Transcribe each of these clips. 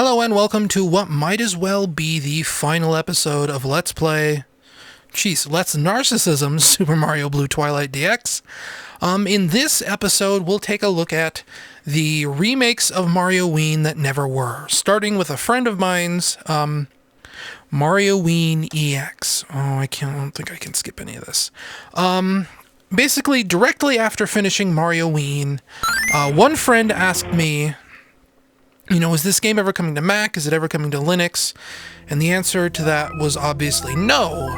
Hello and welcome to what might as well be the final episode of Let's Narcissism Super Mario Blue Twilight DX. In this episode, we'll take a look at the remakes of Marioween that never were, starting with a friend of mine's, Marioween EX. I don't think I can skip any of this. Basically, directly after finishing Marioween, one friend asked me, is this game ever coming to Mac? Is it ever coming to Linux? And the answer to that was obviously no.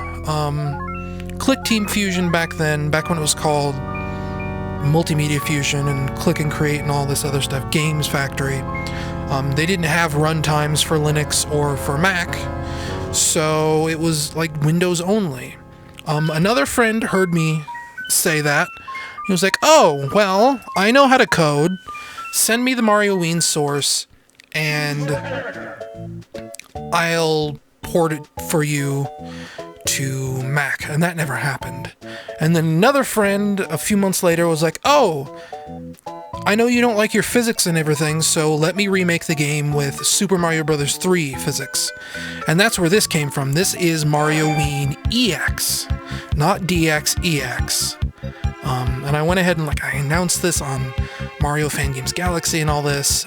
Click Team Fusion back when it was called Multimedia Fusion and Click and Create and all this other stuff, Games Factory, they didn't have runtimes for Linux or for Mac, so it was like Windows only. Another friend heard me say that. He was like, oh, well, I know how to code. Send me the Marioween source, and I'll port it for you to Mac. And that never happened. And then another friend a few months later was like, oh, I know you don't like your physics and everything, so let me remake the game with Super Mario Bros. 3 physics. And that's where this came from. This is Marioween EX, not DX, EX. And I went ahead and I announced this on Mario Fan Games Galaxy and all this.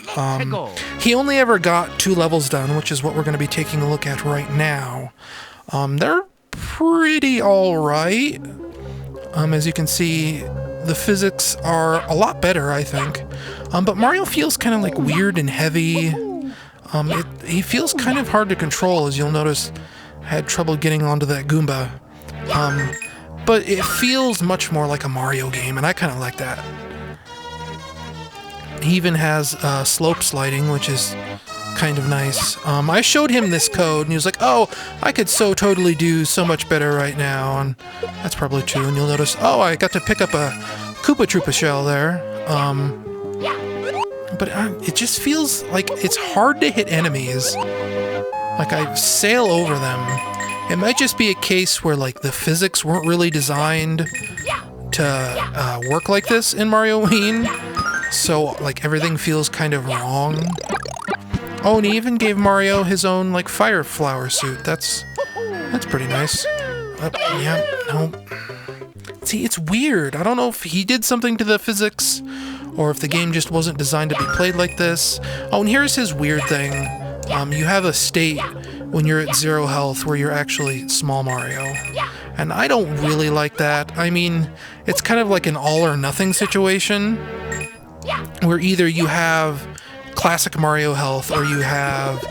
He only ever got 2 levels done, which is what we're going to be taking a look at right now. They're pretty alright. As you can see, the physics are a lot better, I think. But Mario feels kind of weird and heavy. He feels kind of hard to control, as you'll notice. I had trouble getting onto that Goomba. But it feels much more like a Mario game, and I kind of like that. He even has slope sliding, which is kind of nice. I showed him this code, and he was like, oh, I could so totally do so much better right now, and that's probably true. And you'll notice, oh, I got to pick up a Koopa Troopa shell there. But it just feels like it's hard to hit enemies. I sail over them. It might just be a case where the physics weren't really designed to work like this in Marioween, so everything feels kind of wrong. Oh, and he even gave Mario his own fire flower suit. That's pretty nice. Yeah, no. See, it's weird. I don't know if he did something to the physics, or if the game just wasn't designed to be played like this. Oh, and here's his weird thing. You have a state when you're at 0 health where you're actually Small Mario. And I don't really like that. I mean, it's kind of like an all or nothing situation, where either you have classic Mario health or you have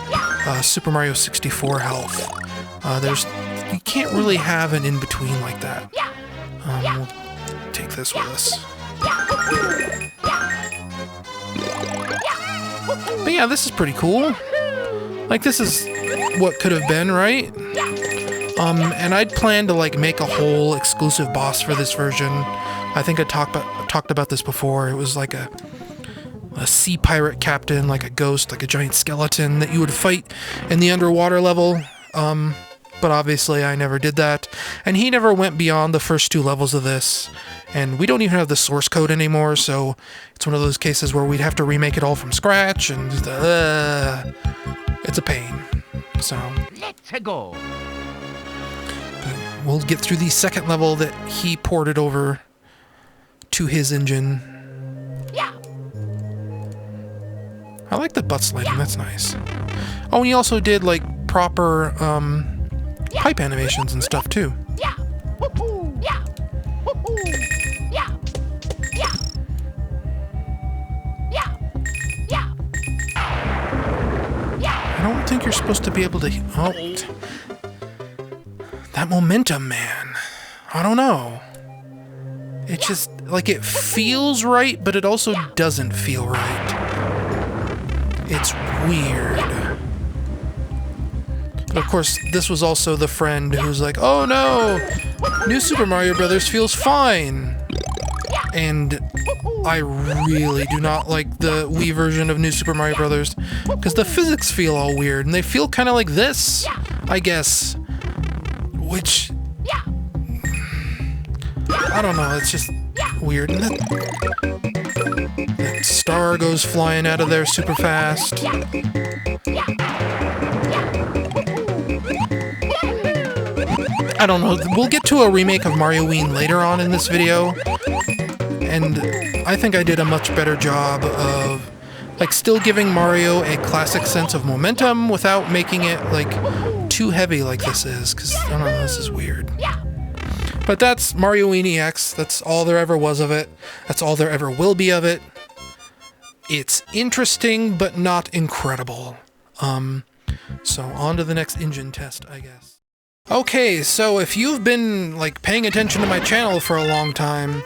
Super Mario 64 health. You can't really have an in-between like that. We'll take this with us. But yeah, this is pretty cool. This is what could have been, right? And I'd planned to make a whole exclusive boss for this version. I think I talked about this before. It was a sea pirate captain, a ghost, a giant skeleton that you would fight in the underwater level. But obviously I never did that. And he never went beyond the first 2 levels of this. And we don't even have the source code anymore, so it's one of those cases where we'd have to remake it all from scratch, and it's a pain. So let's go. We'll get through the second level that he ported over to his engine. I like the butt sliding, that's nice. Oh, and he also did proper pipe animations and stuff too. I don't think you're supposed to be able to... Oh. That momentum, man. I don't know. It just... it feels right, but it also doesn't feel right. It's weird. But of course, this was also the friend who was like, oh no! New Super Mario Bros. Feels fine! And I really do not like the Wii version of New Super Mario Bros. Because the physics feel all weird, and they feel kind of like this, I guess. Which... I don't know, it's just weird. And that star goes flying out of there super fast. I don't know. We'll get to a remake of Mario-ween later on in this video, and I think I did a much better job of like still giving Mario a classic sense of momentum without making it like too heavy like this is, because I don't know, this is weird. But that's Mario-ween EX. That's all there ever was of it. That's all there ever will be of it. It's interesting, but not incredible. So on to the next engine test, I guess. Okay, so if you've been like paying attention to my channel for a long time,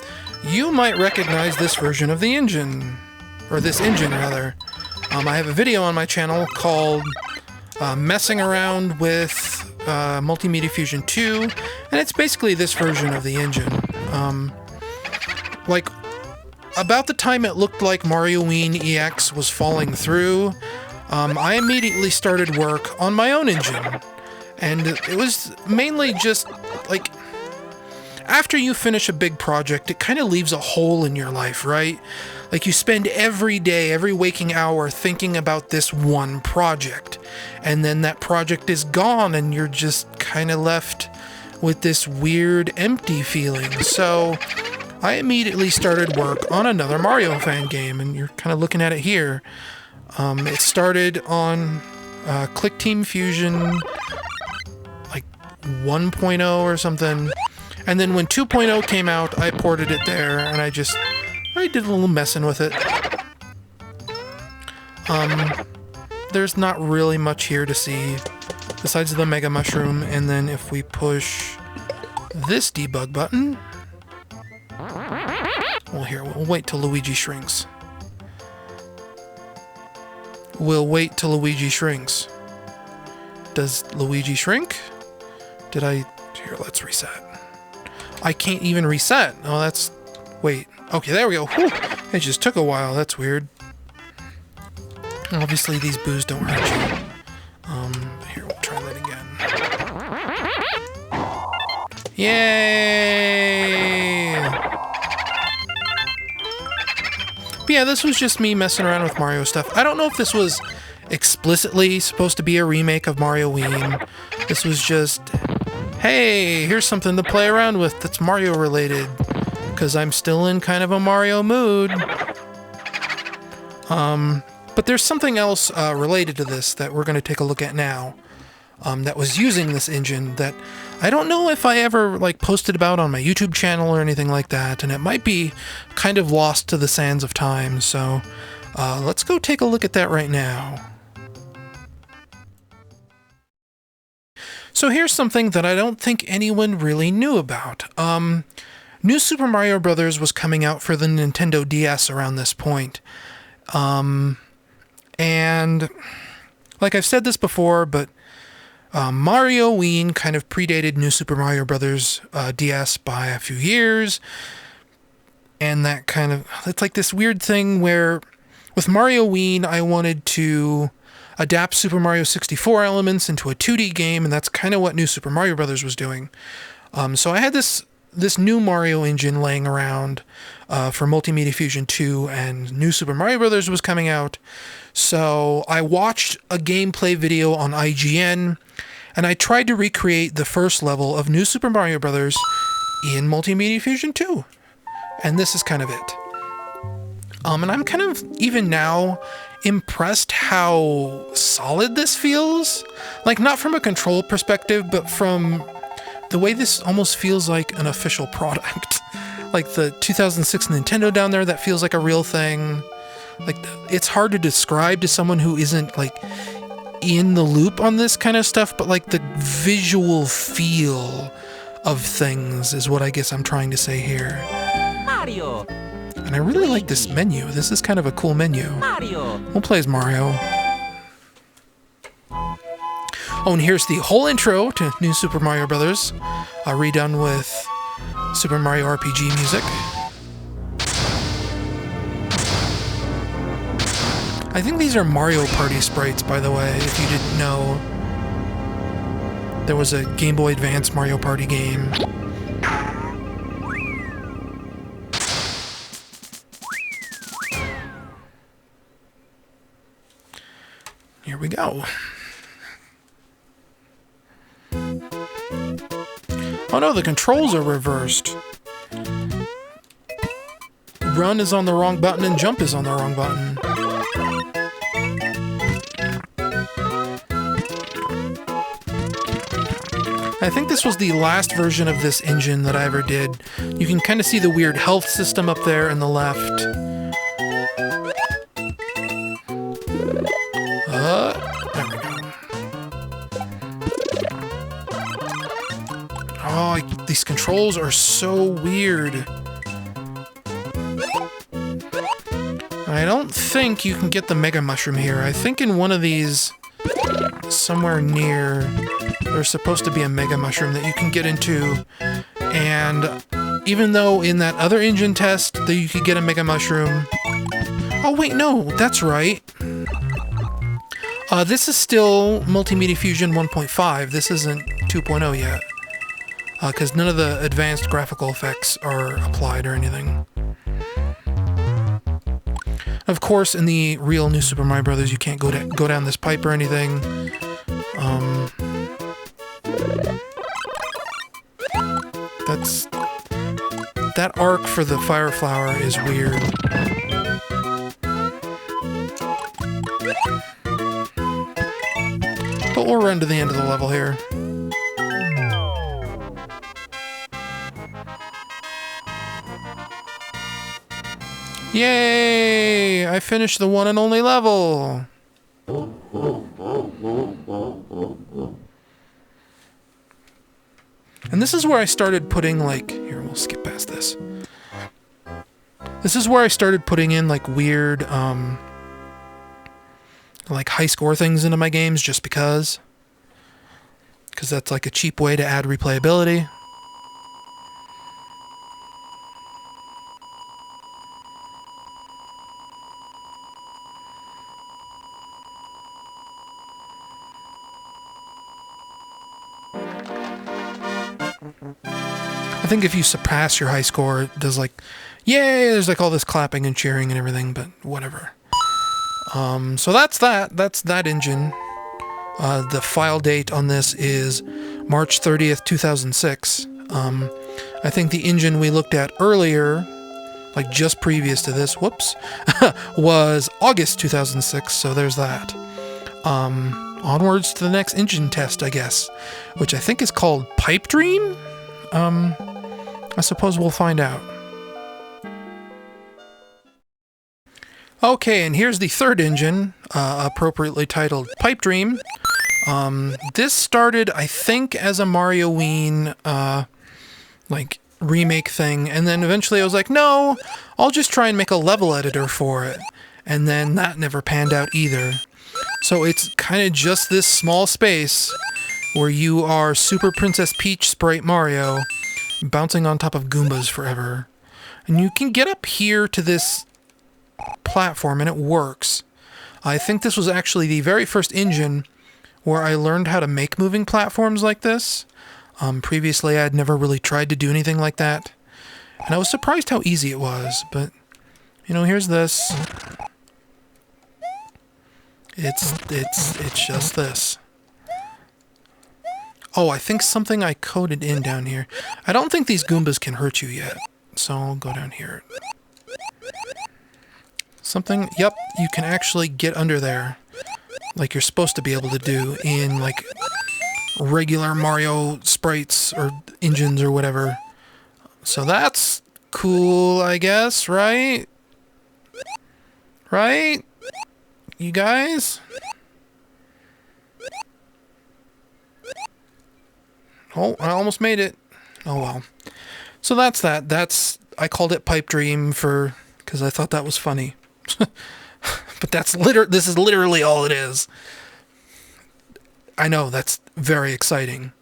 you might recognize this version of the engine. Or this engine, rather. I have a video on my channel called Messing Around with Multimedia Fusion 2, and it's basically this version of the engine. Like, about the time it looked like Mario-ween EX was falling through, I immediately started work on my own engine. And it was mainly just, like, after you finish a big project, it kind of leaves a hole in your life, right? Like, you spend every day, every waking hour thinking about this one project. And then that project is gone, and you're just kind of left with this weird, empty feeling. So I immediately started work on another Mario fan game, and you're kind of looking at it here. It started on Click Team Fusion, like 1.0 or something. And then when 2.0 came out, I ported it there, and I did a little messing with it. There's not really much here to see, besides the Mega Mushroom, and then if we push this debug button... Well, here, we'll wait till Luigi shrinks. We'll wait till Luigi shrinks. Does Luigi shrink? Here, let's reset. I can't even reset. Oh, that's... Wait. Okay, there we go. Whew. It just took a while. That's weird. Obviously, these boos don't hurt you. Here, we'll try that again. Yay! But yeah, this was just me messing around with Mario stuff. I don't know if this was explicitly supposed to be a remake of Mario-ween. This was just... Hey, here's something to play around with that's Mario related, because I'm still in kind of a Mario mood. But there's something else related to this that we're going to take a look at now, that was using this engine that I don't know if I ever like posted about on my YouTube channel or anything like that, and it might be kind of lost to the sands of time, so let's go take a look at that right now. So here's something that I don't think anyone really knew about. New Super Mario Bros. Was coming out for the Nintendo DS around this point. And like I've said this before, but Mario-ween kind of predated New Super Mario Bros. DS by a few years. And that kind of... It's like this weird thing where with Mario-ween, I wanted to adapt Super Mario 64 elements into a 2D game, and that's kind of what New Super Mario Bros. Was doing. So I had this new Mario engine laying around for Multimedia Fusion 2, and New Super Mario Bros. Was coming out. So I watched a gameplay video on IGN, and I tried to recreate the first level of New Super Mario Bros. In Multimedia Fusion 2. And this is kind of it. And I'm kind of, even now, impressed how solid this feels. Like, not from a control perspective, but from the way this almost feels like an official product. Like the 2006 Nintendo down there, that feels like a real thing. Like, it's hard to describe to someone who isn't, like, in the loop on this kind of stuff, but, like, the visual feel of things is what I guess I'm trying to say here. Mario! And I really like this menu. This is kind of a cool menu. Mario! We'll play as Mario. Oh, and here's the whole intro to New Super Mario Bros. Redone with Super Mario RPG music. I think these are Mario Party sprites, by the way, if you didn't know. There was a Game Boy Advance Mario Party game. Here we go. Oh no, the controls are reversed. Run is on the wrong button and jump is on the wrong button. I think this was the last version of this engine that I ever did. You can kind of see the weird health system up there in the left. There we go. Oh, these controls are so weird. I don't think you can get the Mega Mushroom here. I think in one of these, somewhere near, there's supposed to be a Mega Mushroom that you can get into. And even though in that other engine test that you could get a Mega Mushroom... Oh wait, no, that's right. This is still Multimedia Fusion 1.5. This isn't 2.0 yet. Because none of the advanced graphical effects are applied or anything. Of course, in the real New Super Mario Bros., you can't go down this pipe or anything. That arc for the Fire Flower is weird. But we'll run to the end of the level here. Yay! I finished the one and only level! And this is where I started putting, like... Here, we'll skip past this. This is where I started putting in, like, weird, like, high score things into my games, just because. Because that's, like, a cheap way to add replayability. I think if you surpass your high score, it does like, yay, there's like all this clapping and cheering and everything, but whatever. So that's that engine. The file date on this is March 30th, 2006. I think the engine we looked at earlier, like just previous to this, whoops, was August 2006, so there's that. Onwards to the next engine test, I guess, which I think is called Pipe Dream? I suppose we'll find out. Okay, and here's the third engine, appropriately titled Pipe Dream. This started, I think, as a Marioween, like, remake thing, and then eventually I was like, no, I'll just try and make a level editor for it. And then that never panned out either. So it's kind of just this small space where you are Super Princess Peach Sprite Mario, bouncing on top of Goombas forever. And you can get up here to this platform and it works. I think this was actually the very first engine where I learned how to make moving platforms like this. Previously I had never really tried to do anything like that. And I was surprised how easy it was, but you know, here's this. It's just this. Oh, I think something I coded in down here. I don't think these Goombas can hurt you yet, so I'll go down here. Something, yep, you can actually get under there, like you're supposed to be able to do in, like, regular Mario sprites or engines or whatever. So that's cool, I guess, right? Right? You guys? Oh, I almost made it. Oh well. So that's that. I called it Pipe Dream because I thought that was funny. But this is literally all it is. I know, that's very exciting.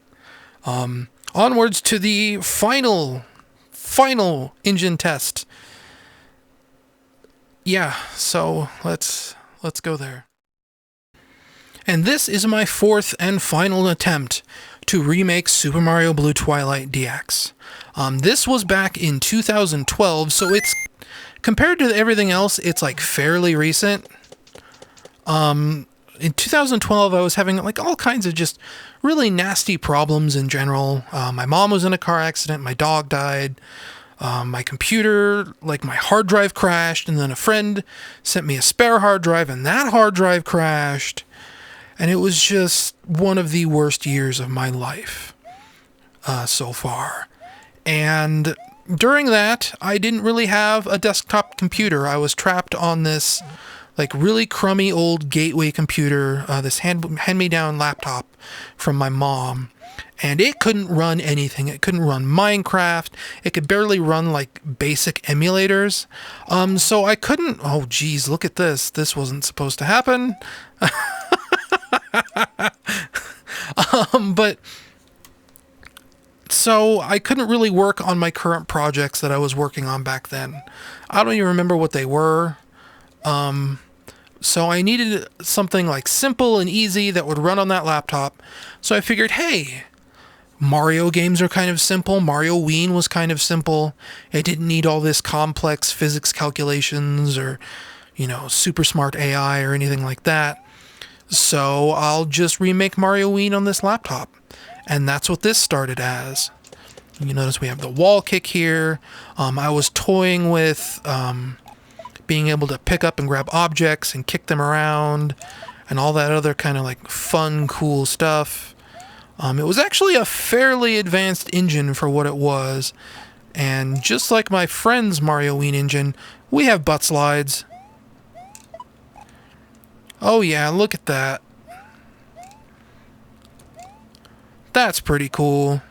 Onwards to the final engine test. Yeah, so let's go there. And this is my fourth and final attempt to remake Super Mario Blue Twilight DX. This was back in 2012, so it's, compared to everything else, it's like fairly recent. in 2012, I was having like all kinds of just really nasty problems in general. My mom was in a car accident. My dog died. My computer, like my hard drive crashed, and then a friend sent me a spare hard drive, and that hard drive crashed. And it was just one of the worst years of my life so far. And during that, I didn't really have a desktop computer. I was trapped on this like really crummy old Gateway computer, this hand-me-down laptop from my mom. And it couldn't run anything. It couldn't run Minecraft. It could barely run like basic emulators. So I couldn't, oh geez, look at this. This wasn't supposed to happen. But so I couldn't really work on my current projects that I was working on back then. I don't even remember what they were. So I needed something like simple and easy that would run on that laptop. So I figured, hey, Mario games are kind of simple. Mario Ween was kind of simple. It didn't need all this complex physics calculations or, you know, super smart AI or anything like that. So I'll just remake Mario Ween on this laptop. And that's what this started as. You notice we have the wall kick here. I was toying with being able to pick up and grab objects and kick them around and all that other kind of like fun, cool stuff. It was actually a fairly advanced engine for what it was. And just like my friend's Mario Ween engine, we have butt slides. Oh yeah, look at that. That's pretty cool.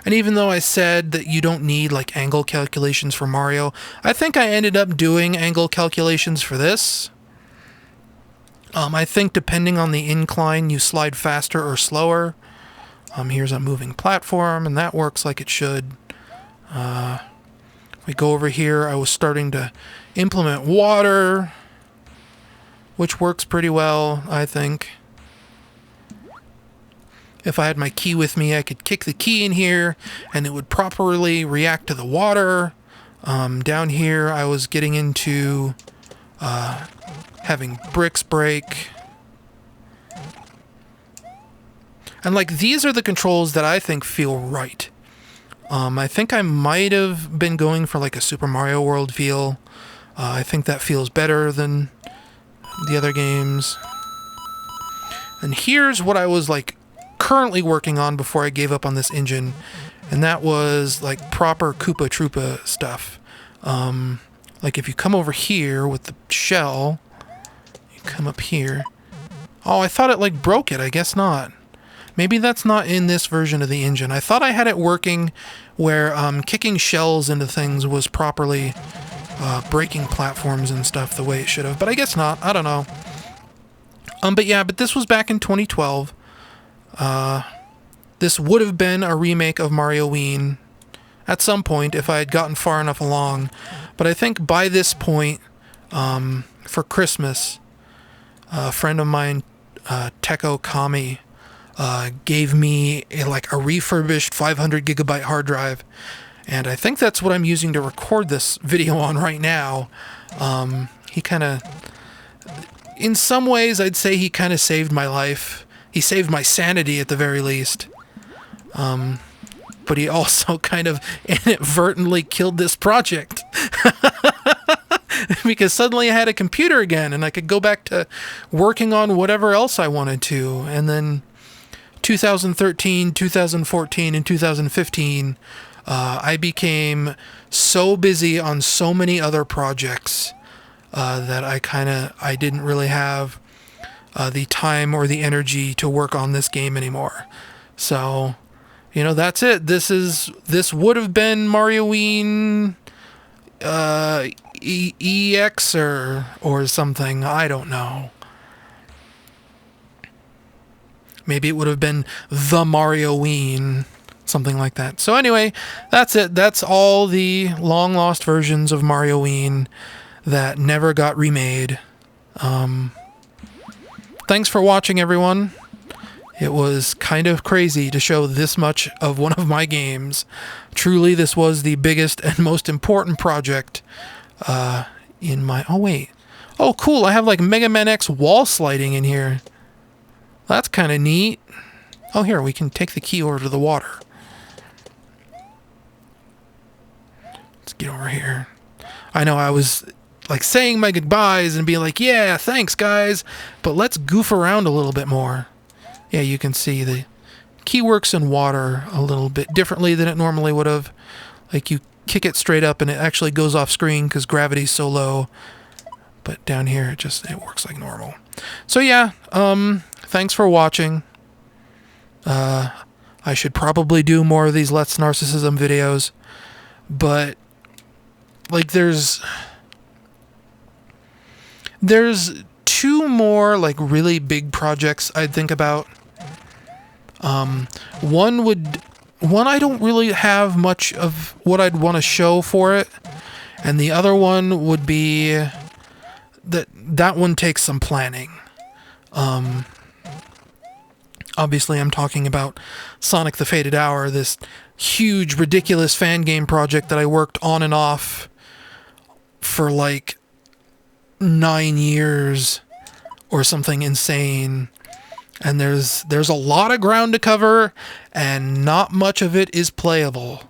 And even though I said that you don't need like angle calculations for Mario, I think I ended up doing angle calculations for this. I think depending on the incline, you slide faster or slower. Here's a moving platform, and that works like it should. If we go over here, I was starting to implement water, which works pretty well, I think. If I had my key with me, I could kick the key in here, and it would properly react to the water. Down here, I was getting into having bricks break. And like, these are the controls that I think feel right. I think I might have been going for like a Super Mario World feel. I think that feels better than the other games. And here's what I was like currently working on before I gave up on this engine, and that was like proper Koopa Troopa stuff. Like if you come over here with the shell, you come up here. Oh, I thought it like broke it. I guess not. Maybe that's not in this version of the engine. I thought I had it working where kicking shells into things was properly breaking platforms and stuff the way it should have, but I guess not. I don't know. But yeah, but this was back in 2012. This would have been a remake of Mario Ween at some point if I had gotten far enough along. But I think by this point, for Christmas, a friend of mine, Teko Kami, gave me a refurbished 500 gigabyte hard drive. And I think that's what I'm using to record this video on right now. He kind of, in some ways, I'd say he kind of saved my life. He saved my sanity at the very least. But he also kind of inadvertently killed this project. Because suddenly I had a computer again and I could go back to working on whatever else I wanted to. And then 2013, 2014, and 2015, I became so busy on so many other projects that I didn't really have the time or the energy to work on this game anymore. So, you know, that's it. This would have been Mario Ween EX or something. I don't know. Maybe it would have been the Mario Ween, something like that. So anyway, that's it. That's all the long-lost versions of Mario Ween that never got remade. Thanks for watching, everyone. It was kind of crazy to show this much of one of my games. Truly, this was the biggest and most important project in my... Oh, wait. Oh, cool. I have like Mega Man X wall sliding in here. That's kind of neat. Oh, here, we can take the key over to the water. Let's get over here. I know I was like saying my goodbyes and being like, yeah, thanks, guys. But let's goof around a little bit more. Yeah, you can see the key works in water a little bit differently than it normally would have. Like you kick it straight up and it actually goes off screen because gravity's so low. But down here, it works like normal. So yeah, thanks for watching. I should probably do more of these Let's Narcissism videos. But, like, there's 2 more, like, really big projects I'd think about. One I don't really have much of what I'd want to show for it. And the other one would be... That one takes some planning. Obviously, I'm talking about Sonic the Faded Hour, this huge, ridiculous fan game project that I worked on and off for like 9 years or something insane. And there's a lot of ground to cover, and not much of it is playable.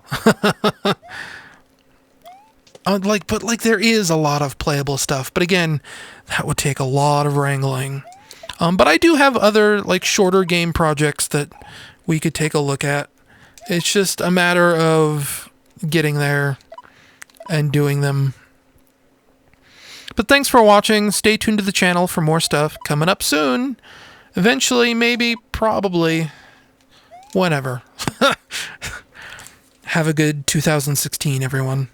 But there is a lot of playable stuff. But again, that would take a lot of wrangling. But I do have other, like, shorter game projects that we could take a look at. It's just a matter of getting there and doing them. But thanks for watching. Stay tuned to the channel for more stuff coming up soon. Eventually, maybe, probably, whenever. Have a good 2016, everyone.